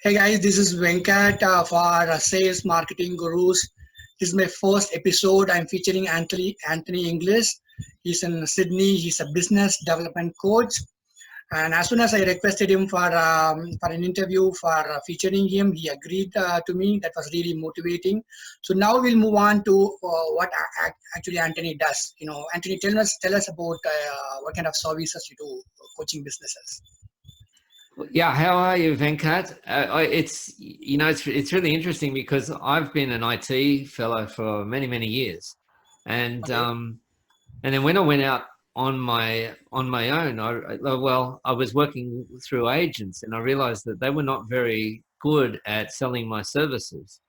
Hey guys, this is Venkat for Sales Marketing Gurus. This is my first episode. I'm featuring Anthony English. He's in Sydney. He's a business development coach. And as soon as I requested him for an interview for featuring him, he agreed to me. That was really motivating. So now we'll move on to what actually Anthony does. Anthony, tell us about what kind of services you do coaching businesses. Yeah, how are you, Venkat? It's really interesting because I've been an IT fellow for many years, and Okay. and then when I went out on my own, I was working through agents, and I realized that they were not very good at selling my services,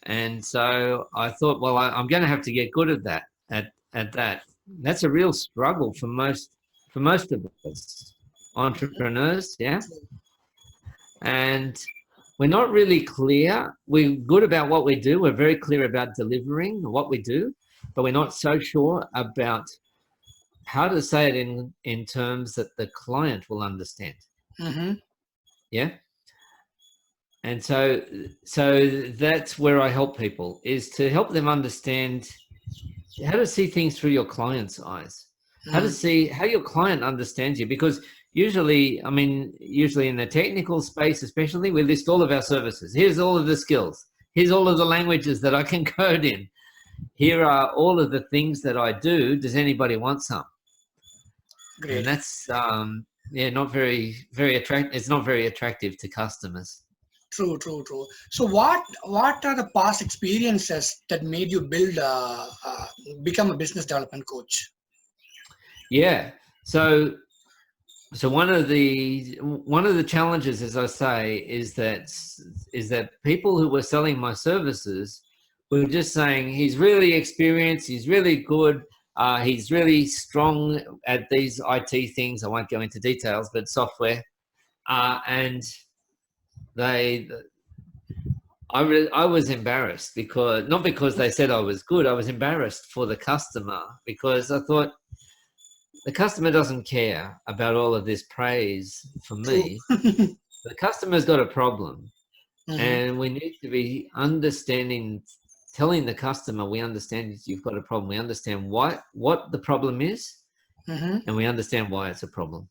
and so I thought, well, I'm going to have to get good at that. At that, that's a real struggle for most of us entrepreneurs, yeah. And we're not really clear. We're good about what we do. We're very clear about delivering what we do, but we're not so sure about how to say it in terms that the client will understand. Mm-hmm. Yeah. And so that's where I help people, is to help them understand how to see things through your client's eyes, how to see how your client understands you. Because usually in the technical space, especially, we list all of our services. Here's all of the skills. Here's all of the languages that I can code in. Here are all of the things that I do. Does anybody want some? Great. And that's not very attractive. It's not very attractive to customers. True. So what are the past experiences that made you become a business development coach? Yeah. So one of the challenges, as I say, is that people who were selling my services were just saying, he's really experienced, he's really good, he's really strong at these IT things. I won't go into details, but software, and I was embarrassed, not because they said I was good. I was embarrassed for the customer, because I thought, the customer doesn't care about all of this praise for me. The customer's got a problem, and we need to be telling the customer, we understand you've got a problem. We understand what the problem is, and we understand why it's a problem.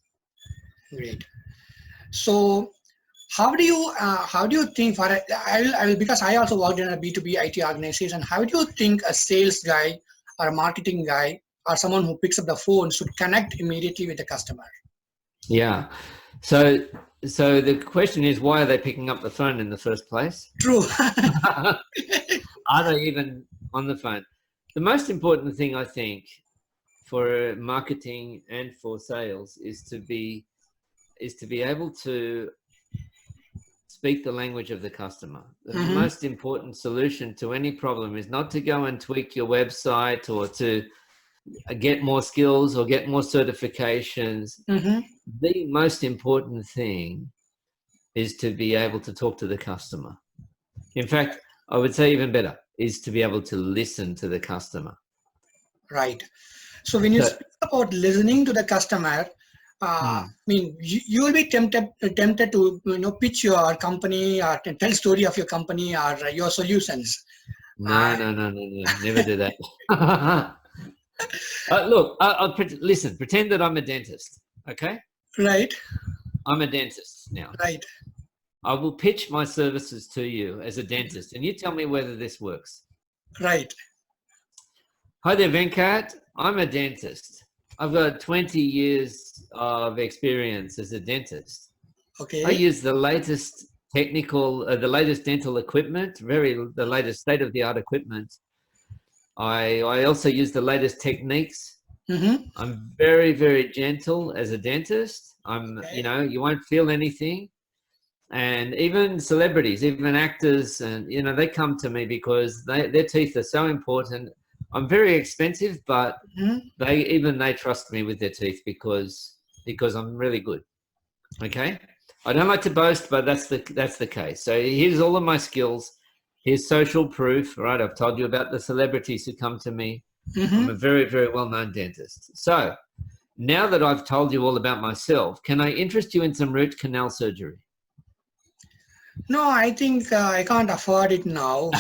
Great. So how do you think because I also worked in a B2B IT organization, how do you think a sales guy or a marketing guy or someone who picks up the phone should connect immediately with the customer? Yeah. So the question is, why are they picking up the phone in the first place? True. Are they even on the phone? The most important thing, I think, for marketing and for sales is to be able to speak the language of the customer. The most important solution to any problem is not to go and tweak your website or to get more skills or get more certifications. The most important thing is to be able to talk to the customer. In fact, I would say even better is to be able to listen to the customer. Right. So when you speak about listening to the customer, you will be tempted to pitch your company or tell story of your company or your solutions. No, never do that. Look, listen, pretend that I'm a dentist, okay? Right. I'm a dentist now. Right. I will pitch my services to you as a dentist, and you tell me whether this works. Right. Hi there, Venkat. I'm a dentist. I've got 20 years of experience as a dentist. Okay. I use the latest the latest dental equipment, the latest state-of-the-art equipment. I also use the latest techniques. I'm very gentle as a dentist. You won't feel anything. And even celebrities, even actors, and they come to me because their teeth are so important. I'm very expensive, but they trust me with their teeth because I'm really good. Okay, I don't like to boast, but that's the case. So here's all of my skills. Here's social proof, right? I've told you about the celebrities who come to me. I'm a very well-known dentist. So now that I've told you all about myself, can I interest you in some root canal surgery? No, I think I can't afford it now.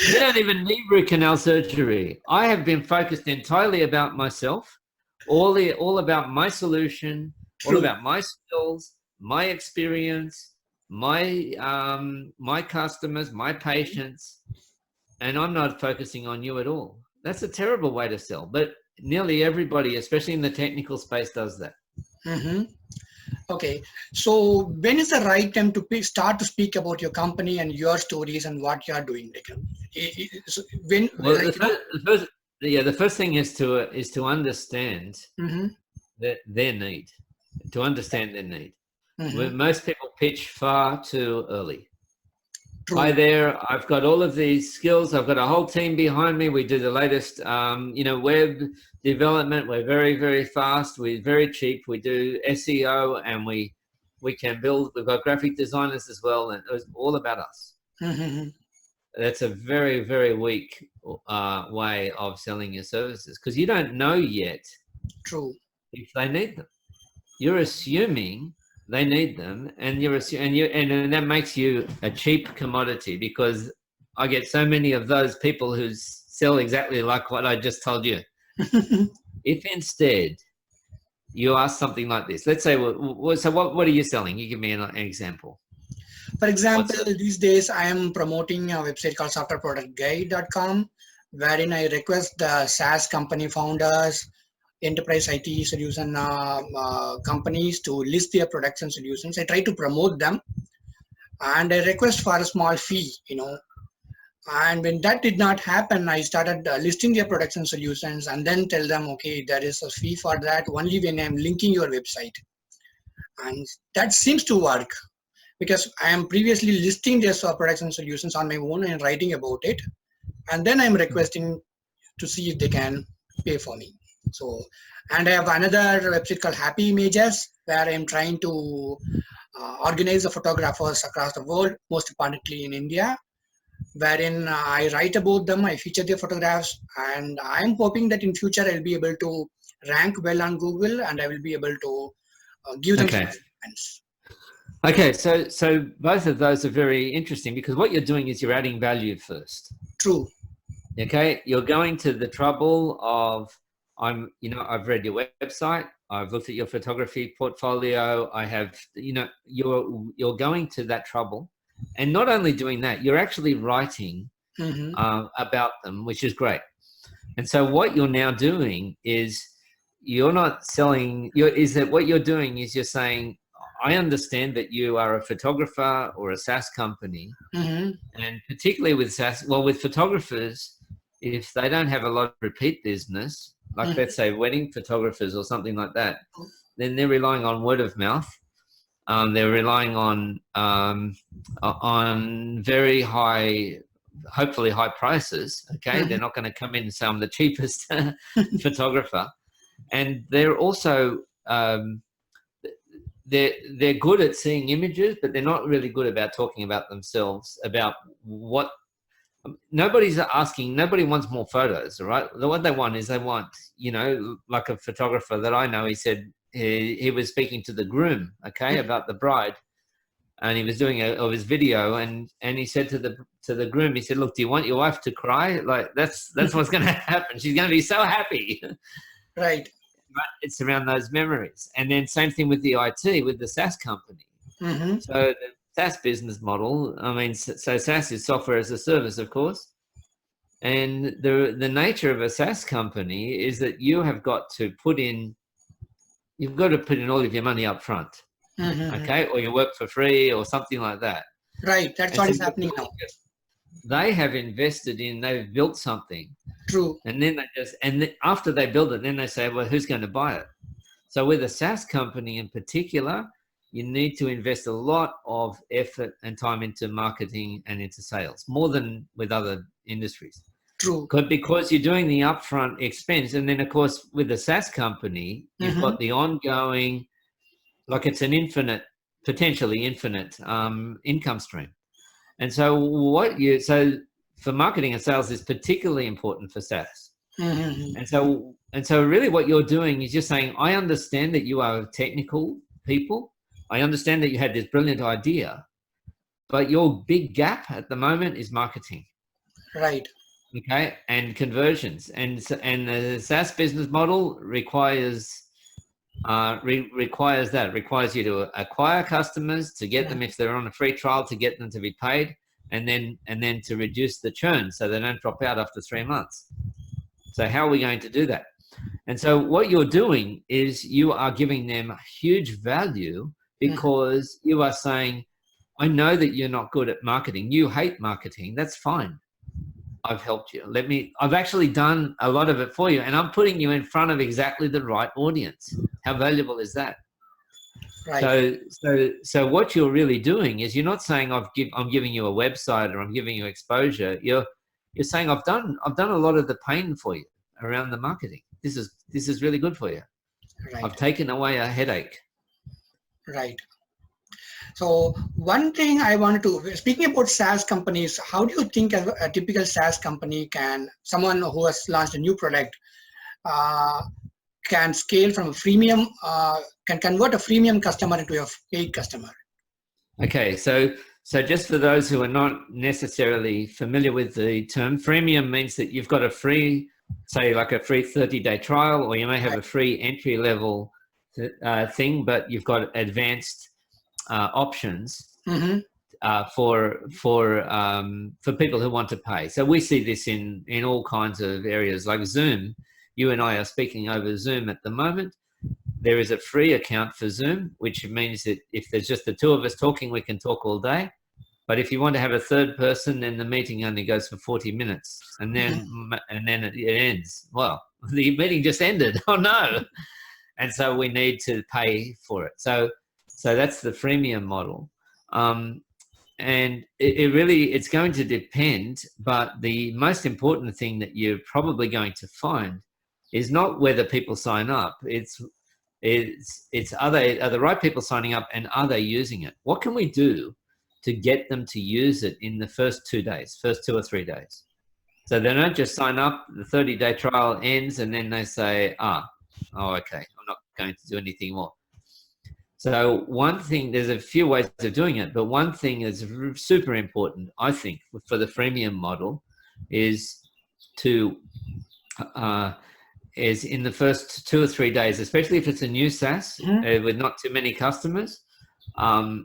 You don't even need root canal surgery. I have been focused entirely about myself, all about my solution, all True. about my skills, my experience, my customers, my patients, and I'm not focusing on you at all. That's a terrible way to sell, but nearly everybody, especially in the technical space, does that. Mm-hmm. Okay. So when is the right time to start to speak about your company and your stories and what you are doing? Like, when, Well, like, the first thing is to understand mm-hmm, that their need, to understand their need. mm-hmm, Most people pitch far too early. Hi true. there, I've got all of these skills. I've got a whole team behind me. We do the latest, web development. We're very, very fast. We're very cheap. We do SEO, and we can build. We've got graphic designers as well, and it's all about us. Mm-hmm, That's a very, very weak way of selling your services because you don't know yet true. if they need them. You're assuming they need them, and and that makes you a cheap commodity because I get so many of those people who sell exactly like what I just told you. If instead you ask something like this, let's say, so what are you selling? You give me an example. For example, What's it? these days I am promoting a website called softwareproductguide.com, wherein I request the SaaS company founders, enterprise IT solution companies to list their products and solutions. I try to promote them and I request for a small fee. And when that did not happen, I started listing their products and solutions and then tell them, okay, there is a fee for that only when I'm linking your website. And that seems to work because I am previously listing their products and solutions on my own and writing about it. And then I'm requesting to see if they can pay for me. So, and I have another website called Happy Images where I'm trying to organize the photographers across the world, most importantly in India, wherein I write about them, I feature their photographs, and I'm hoping that in future I'll be able to rank well on Google and I will be able to give them some Okay. assistance. Okay, so both of those are very interesting because what you're doing is you're adding value first. True. Okay, you're going to the trouble of I've read your website, I've looked at your photography portfolio, I have, you're going to that trouble, and not only doing that, you're actually writing Mm-hmm. about them, which is great. And so what you're now doing is you're not selling. What you're doing is you're saying, I understand that you are a photographer or a SaaS company, Mm-hmm. and particularly with SaaS, well, with photographers, if they don't have a lot of repeat business, like Mm-hmm. let's say wedding photographers or something like that, then they're relying on word of mouth. They're relying on very high, hopefully high prices. Okay, Mm-hmm. they're not going to come in and say I'm the cheapest photographer, and they're also they're good at seeing images, but they're not really good about talking about themselves, about what nobody's asking. Nobody wants more photos, right? What they want is like a photographer that I know, he said he was speaking to the groom, okay, about the bride, and he was doing of his video, and he said to the groom, he said, look, do you want your wife to cry? Like that's what's going to happen. She's going to be so happy. Right. It's around those memories. And then same thing with the IT, with the SaaS company. Mm-hmm. So the SaaS business model, I mean, so SaaS is software as a service, of course. And the nature of a SaaS company is that you've got to put in all of your money up front, Mm-hmm. okay? Or you work for free or something like that. Right. That's And what so is happening now. they've built something. True. And then after they build it, then they say, well, who's going to buy it? So with a SaaS company in particular, you need to invest a lot of effort and time into marketing and into sales, more than with other industries. True. Because you're doing the upfront expense. And then, of course, with a SaaS company, you've Mm-hmm. got the ongoing, like it's an potentially infinite income stream. And so for marketing and sales is particularly important for SaaS. Mm-hmm. And so really what you're doing is you're saying, I understand that you are technical people, I understand that you had this brilliant idea, but your big gap at the moment is marketing. Right. Okay, and conversions, and the SaaS business model requires requires you to acquire customers, to get them if they're on a free trial, to get them to be paid, and then to reduce the churn so they don't drop out after 3 months. So how are we going to do that? And so what you're doing is you are giving them huge value because you are saying, I know that you're not good at marketing. You hate marketing. That's fine. I've helped you. I've actually done a lot of it for you, and I'm putting you in front of exactly the right audience. How valuable is that? Right. So what you're really doing is you're not saying I'm giving you a website or I'm giving you exposure. You're saying I've done a lot of the pain for you around the marketing. This is really good for you. Right. I've taken away a headache. Right. So one thing I wanted to, speaking about SaaS companies, how do you think a typical SaaS company someone who has launched a new product can scale from a freemium, can convert a freemium customer into a paid customer? Okay, so just for those who are not necessarily familiar with the term, freemium means that you've got a free, say like a free 30-day trial, or you may have a free entry level thing, but you've got advanced options for people who want to pay. So we see this in all kinds of areas, like Zoom. You and I are speaking over Zoom at the moment. There is a free account for Zoom, which means that if there's just the two of us talking, we can talk all day. But if you want to have a third person, then the meeting only goes for 40 minutes, and then it ends. Well, the meeting just ended. Oh no! And so we need to pay for it. So that's the freemium model. And it's going to depend, but the most important thing that you're probably going to find is not whether people sign up. It's are the right people signing up, and are they using it? What can we do to get them to use it in the first 2 or 3 days? So they don't just sign up, the 30-day trial ends, and then they say, okay, I'm not going to do anything more. So one thing, there's a few ways of doing it, but one thing is super important, I think, for the freemium model is is in the first 2 or 3 days, especially if it's a new SaaS with not too many customers,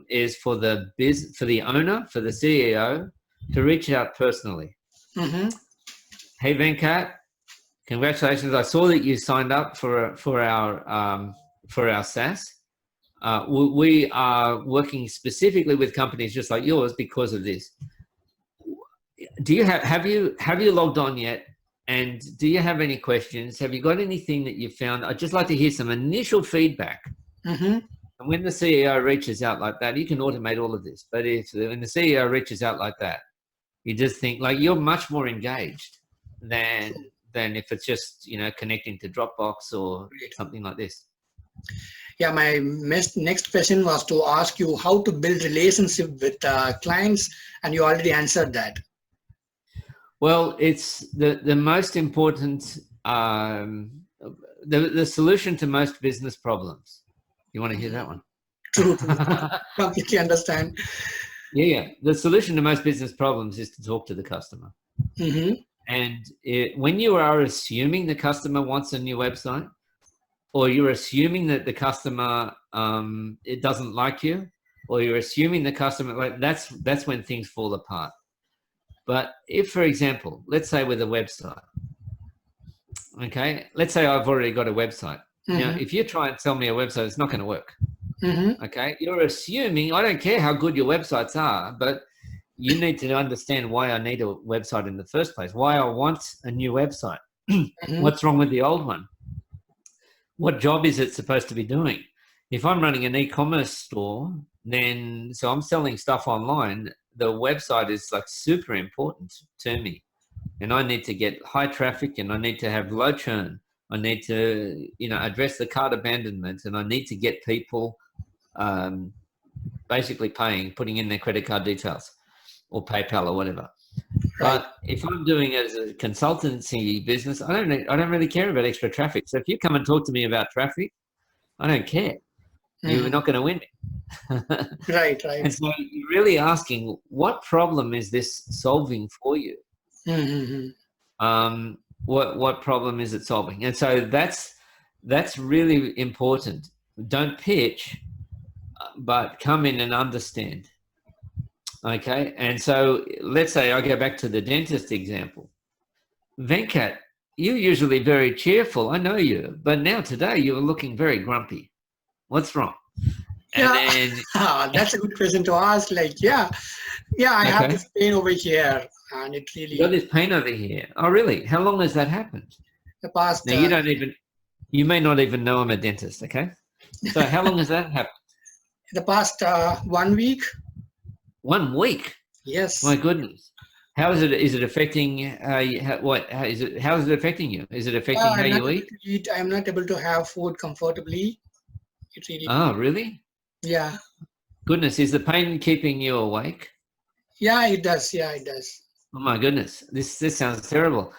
is for the owner, for the CEO, to reach out personally. Hey Venkat, congratulations! I saw that you signed up for our SaaS. We are working specifically with companies just like yours because of this. Do you have you logged on yet? And do you have any questions? Have you got anything that you found? I'd just like to hear some initial feedback. And when the CEO reaches out like that, you can automate all of this. But when the CEO reaches out like that, you just think like you're much more engaged than if it's just connecting to Dropbox or something like this. Yeah, my next question was to ask you how to build relationship with clients, and you already answered that. Well, it's the most important, the solution to most business problems. You want to hear that one? True. Completely understand. Yeah. The solution to most business problems is to talk to the customer. And when you are assuming the customer wants a new website, or you're assuming that the customer it doesn't like you, or you're assuming the customer, that's when things fall apart. But if, for example, let's say with a website, okay, let's say I've already got a website. Now, if you try and sell me a website, it's not going to work. Okay, you're assuming, I don't care how good your websites are, but you need to understand why I need a website in the first place, why I want a new website. What's wrong with the old one? What job is it supposed to be doing? If I'm running an e-commerce store, so I'm selling stuff online, the website is like super important to me. And I need to get high traffic, and I need to have low churn. I need to, address the cart abandonment, and I need to get people basically putting in their credit card details or PayPal or whatever. Right. But if I'm doing it as a consultancy business, I don't really care about extra traffic. So if you come and talk to me about traffic, I don't care. You're not going to win. Right, right. And so you're really asking, what problem is this solving for you? What problem is it solving? And so that's really important. Don't pitch, but come in and understand. Okay, and so let's say I go back to the dentist example. Venkat, you're usually very cheerful. I know you, but now today you are looking very grumpy. What's wrong? Yeah, And then, that's a good question to ask. Like, I have this pain over here, and it really. You got this pain over here. Oh, really? How long has that happened? The past. Now you may not even know I'm a dentist. Okay, so how long has that happened? The past 1 week. 1 week. Yes. My goodness. How is it? Is it affecting? How is it? How is it affecting you? Is it affecting how you eat? I'm not able to have food comfortably. It really. Oh, really? Yeah. Goodness, is the pain keeping you awake? Yeah, it does. Yeah, it does. Oh my goodness, this sounds terrible.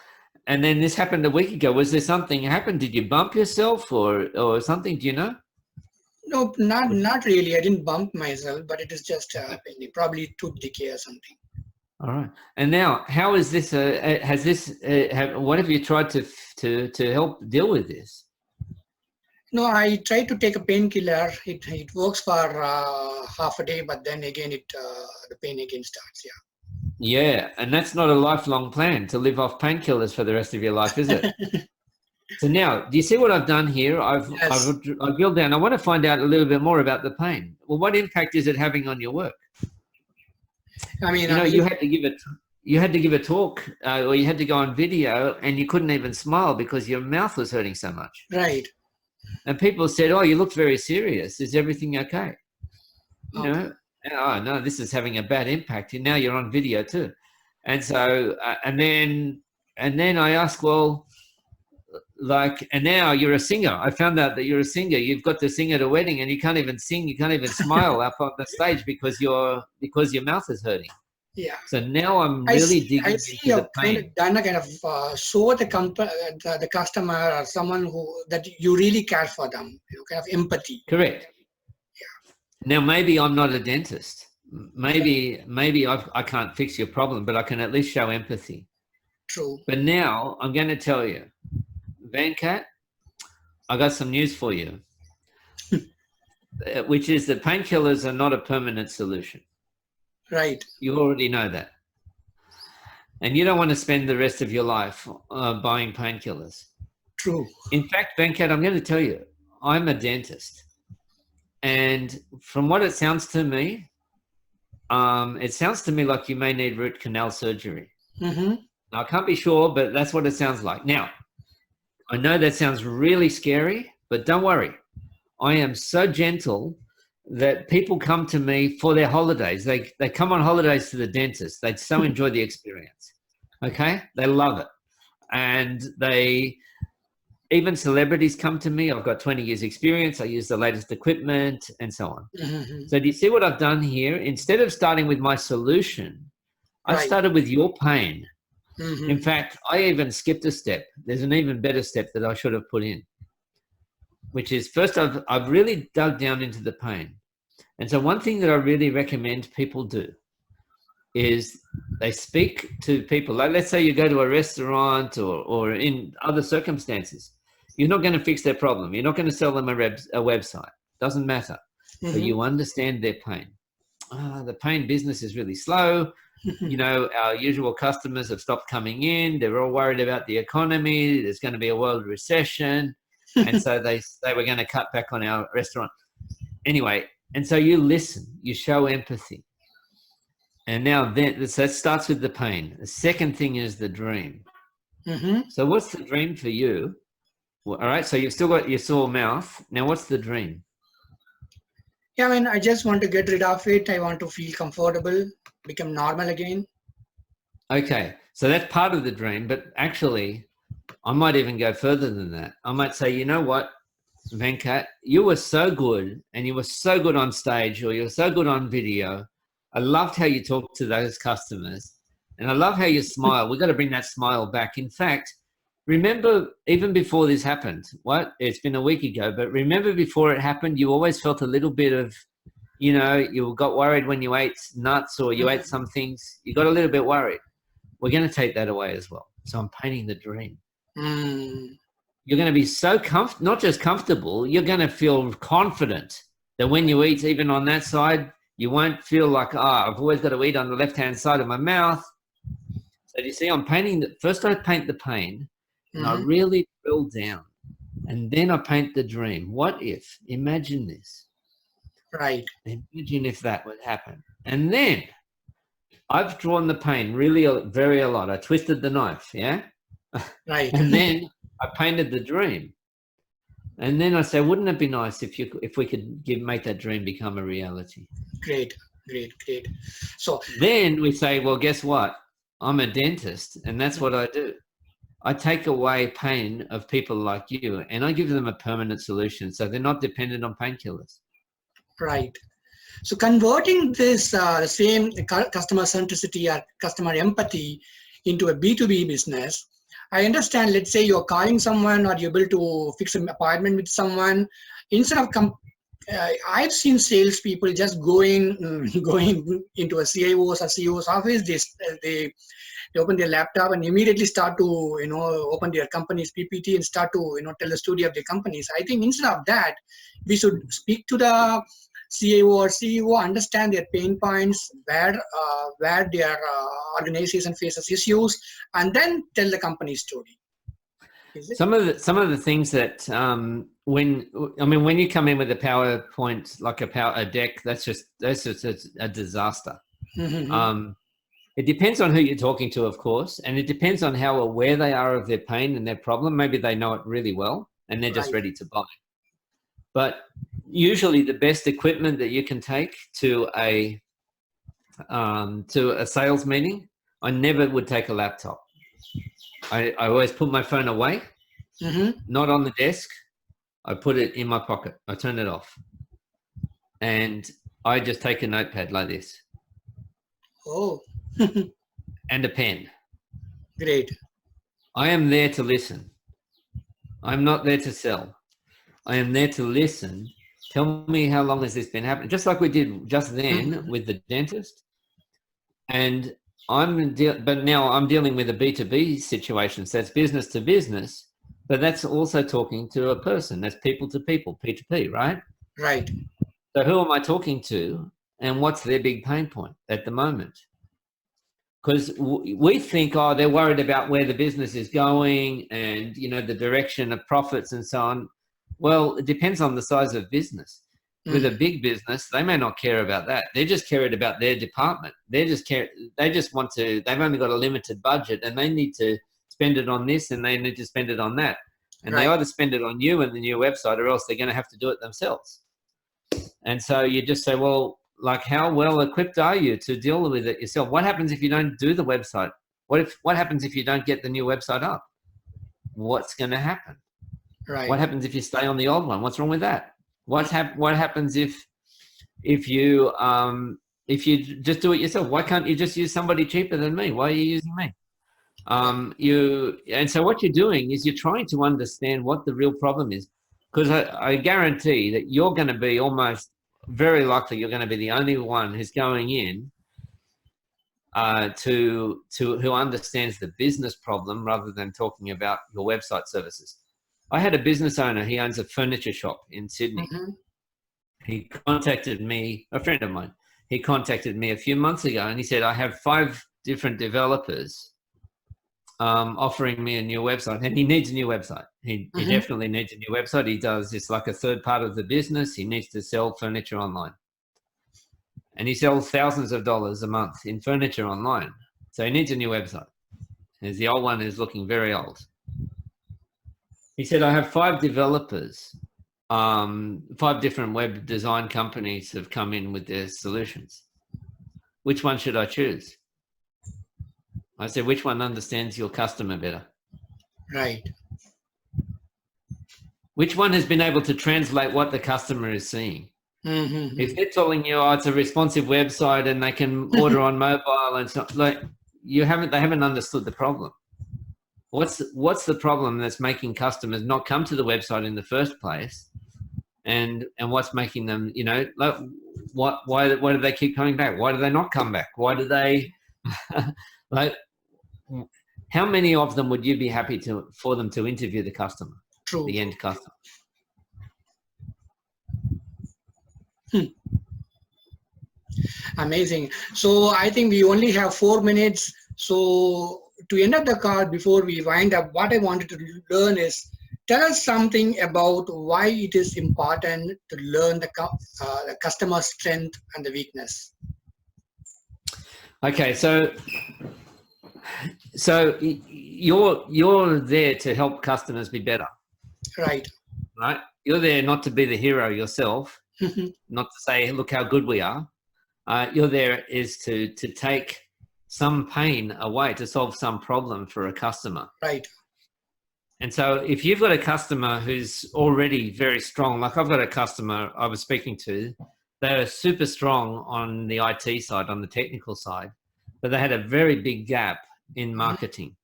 And then this happened a week ago. Was there something happened? Did you bump yourself or something? Do you know? No, not really. I didn't bump myself, but it is just probably tooth decay or something. All right. And now, how is this? What have you tried to help deal with this? No, I tried to take a painkiller. It works for half a day, but then again, the pain again starts. Yeah. Yeah, and that's not a lifelong plan to live off painkillers for the rest of your life, is it? So now, do you see what I've done here? I've drilled down. I want to find out a little bit more about the pain. Well, what impact is it having on your work? I mean, you had to give a talk, or you had to go on video, and you couldn't even smile because your mouth was hurting so much. Right. And people said, "Oh, you look very serious. Is everything okay?" You know, oh no, this is having a bad impact. And now you're on video too, and so and then I asked, well, like, and now you're a singer. I found out that you're a singer. You've got to sing at a wedding, and you can't even sing. You can't even smile up on the stage because your mouth is hurting. Yeah. So now I'm really digging into the pain. Kind of done a kind of show the customer or someone that you really care for them. Kind of empathy. Correct. Yeah. Now maybe I'm not a dentist. Maybe I can't fix your problem, but I can at least show empathy. True. But now I'm going to tell you, Venkat, I got some news for you, which is that painkillers are not a permanent solution. Right. You already know that. And you don't want to spend the rest of your life buying painkillers. True. In fact, Venkat, I'm going to tell you, I'm a dentist. And from what it sounds to me like you may need root canal surgery. Mm-hmm. Now, I can't be sure, but that's what it sounds like. Now, I know that sounds really scary, but don't worry. I am so gentle that people come to me for their holidays. They come on holidays to the dentist. They so enjoy the experience. Okay? They love it. And even celebrities come to me. I've got 20 years experience. I use the latest equipment and so on. Mm-hmm. So do you see what I've done here? Instead of starting with my solution, I started with your pain. Mm-hmm. In fact, I even skipped a step. There's an even better step that I should have put in, which is first I've really dug down into the pain. And so one thing that I really recommend people do is they speak to people. Like, let's say you go to a restaurant or in other circumstances, you're not going to fix their problem. You're not going to sell them a website. Doesn't matter. Mm-hmm. But you understand their pain. The pain business is really slow. You know, our usual customers have stopped coming in. They're all worried about the economy. There's going to be a world recession. And so they were going to cut back on our restaurant. Anyway, and so you listen, you show empathy. And now so that starts with the pain. The second thing is the dream. Mm-hmm. So what's the dream for you? Well, all right, so you've still got your sore mouth. Now what's the dream? Yeah, I mean, I just want to get rid of it. I want to feel comfortable, become normal again. Okay, so that's part of the dream, but actually, I might even go further than that. I might say, you know what, Venkat, you were so good, and you were so good on stage, or you were so good on video. I loved how you talked to those customers, and I love how you smile. We've got to bring that smile back. In fact, remember, even before this happened, it's been a week ago, but remember before it happened, you always felt a little bit of, you got worried when you ate nuts or you ate some things. You got a little bit worried. We're going to take that away as well. So I'm painting the dream. You're going to be so not just comfortable, you're going to feel confident that when you eat, even on that side, you won't feel like, I've always got to eat on the left-hand side of my mouth. So you see, I'm painting first I paint the pain, and I really drill down, and then I paint the dream. What if? Imagine this. Right. Imagine if that would happen. And then I've drawn the pain really very a lot. I twisted the knife, yeah? Right. And then I painted the dream. And then I say, wouldn't it be nice if we could make that dream become a reality? Great. So then we say, well, guess what? I'm a dentist, and that's what I do. I take away pain of people like you, and I give them a permanent solution, so they're not dependent on painkillers. Right. So converting this same customer centricity or customer empathy into a B2B business, I understand, let's say you're calling someone or you're able to fix an appointment with someone. Instead of I've seen salespeople just going into a CIO's or CEO's office. They open their laptop and immediately start to open their company's PPT and start to tell the story of their companies. I think instead of that, we should speak to the CIO or CEO, understand their pain points, where their organization faces issues, and then tell the company story. Some of the things that when you come in with a PowerPoint, like a deck, that's just a disaster. It depends on who you're talking to, of course, and it depends on how aware they are of their pain and their problem. Maybe they know it really well and they're just ready to buy. But usually the best equipment that you can take to a sales meeting, I never would take a laptop. I always put my phone away, not on the desk. I put it in my pocket. I turn it off. And I just take a notepad like this. Oh. And a pen. Great. I am there to listen. I'm not there to sell. I am there to listen. Tell me, how long has this been happening? Just like we did just then with the dentist. And but now I'm dealing with a B2B situation. So it's business to business, but that's also talking to a person. That's people to people, P2P, right? Right. So who am I talking to, and what's their big pain point at the moment? Because we think, they're worried about where the business is going and, the direction of profits and so on. Well, it depends on the size of business. With a big business, they may not care about that. They're just caring about their department. They've only got a limited budget and they need to spend it on this and they need to spend it on that. And they either spend it on you and the new website, or else they're going to have to do it themselves. And so you just say, well, like, how well equipped are you to deal with it yourself? What happens if you don't do the website? What happens if you don't get the new website up? What's going to happen? Right. What happens if you stay on the old one? What's wrong with that? What happens if you just do it yourself? Why can't you just use somebody cheaper than me? Why are you using me? And so what you're doing is you're trying to understand what the real problem is, because I guarantee that you're going to be very likely you're going to be the only one who's going in who understands the business problem rather than talking about your website services. I had a business owner. He owns a furniture shop in Sydney. He contacted me, a friend of mine. He contacted me a few months ago, and he said, I have 5 different developers offering me a new website, and he needs a new website. He definitely needs a new website. He does, it's like a third part of the business. He needs to sell furniture online, and he sells thousands of dollars a month in furniture online. So he needs a new website, as the old one is looking very old. He said, I have 5 developers, 5 different web design companies have come in with their solutions. Which one should I choose? I said, which one understands your customer better? Right. Which one has been able to translate what the customer is seeing? If they're telling you, it's a responsive website and they can order on mobile and stuff, like they haven't understood the problem. what's the problem that's making customers not come to the website in the first place, and what's making them, like, why do they keep coming back? Why do they not come back? Why do they like? How many of them would you be happy for them to interview the customer, True. the end customer? Amazing. So I think we only have 4 minutes. So to end up the call, before we wind up, what I wanted to learn is, tell us something about why it is important to learn the customer strength and the weakness. Okay, so you're there to help customers be better. Right. Right. You're there not to be the hero yourself, not to say, look how good we are. You're there is to take some pain away, to solve some problem for a customer. Right. And so if you've got a customer who's already very strong, like I've got a customer I was speaking to, they're super strong on the IT side, on the technical side, but they had a very big gap in marketing.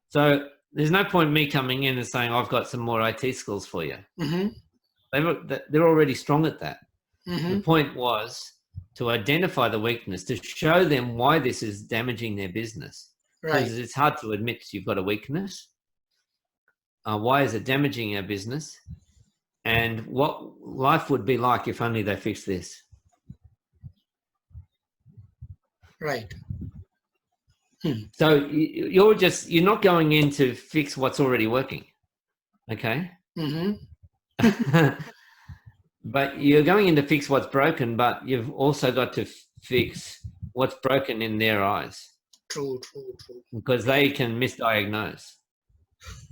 So there's no point me coming in and saying, I've got some more IT skills for you. They're already strong at that. The point was to identify the weakness, to show them why this is damaging their business. Right. Because it's hard to admit you've got a weakness. Why is it damaging our business? And what life would be like if only they fixed this. Right. So you're not going in to fix what's already working. Okay. But you're going in to fix what's broken, but you've also got to fix what's broken in their eyes. True. Because they can misdiagnose.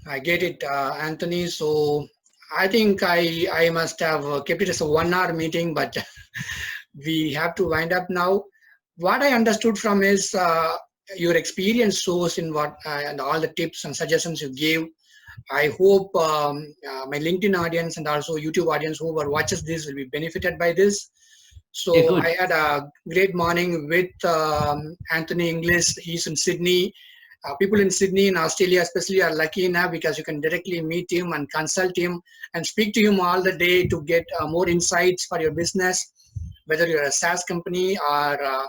I get it, Anthony. So I think I must have kept it as a 1 hour meeting, but we have to wind up now. What I understood from is your experience shows in what and all the tips and suggestions you gave. I hope my LinkedIn audience and also YouTube audience, whoever watches this, will be benefited by this. So I had a great morning with Anthony Inglis. He's in Sydney. People in Sydney and Australia especially are lucky enough because you can directly meet him and consult him and speak to him all the day to get more insights for your business, whether you're a SaaS company or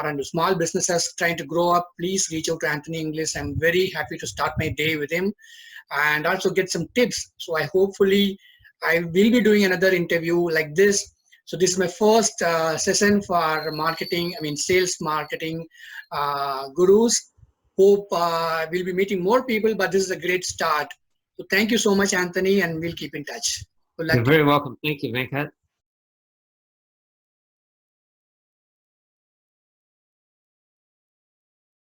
under small businesses trying to grow up. Please reach out to Anthony Inglis. I'm very happy to start my day with him and also get some tips. So I will be doing another interview like this. So this is my first session for sales marketing gurus. Hope we'll be meeting more people, but this is a great start. So thank you so much, Anthony, and we'll keep in touch. You're very welcome. Thank you, Venkat.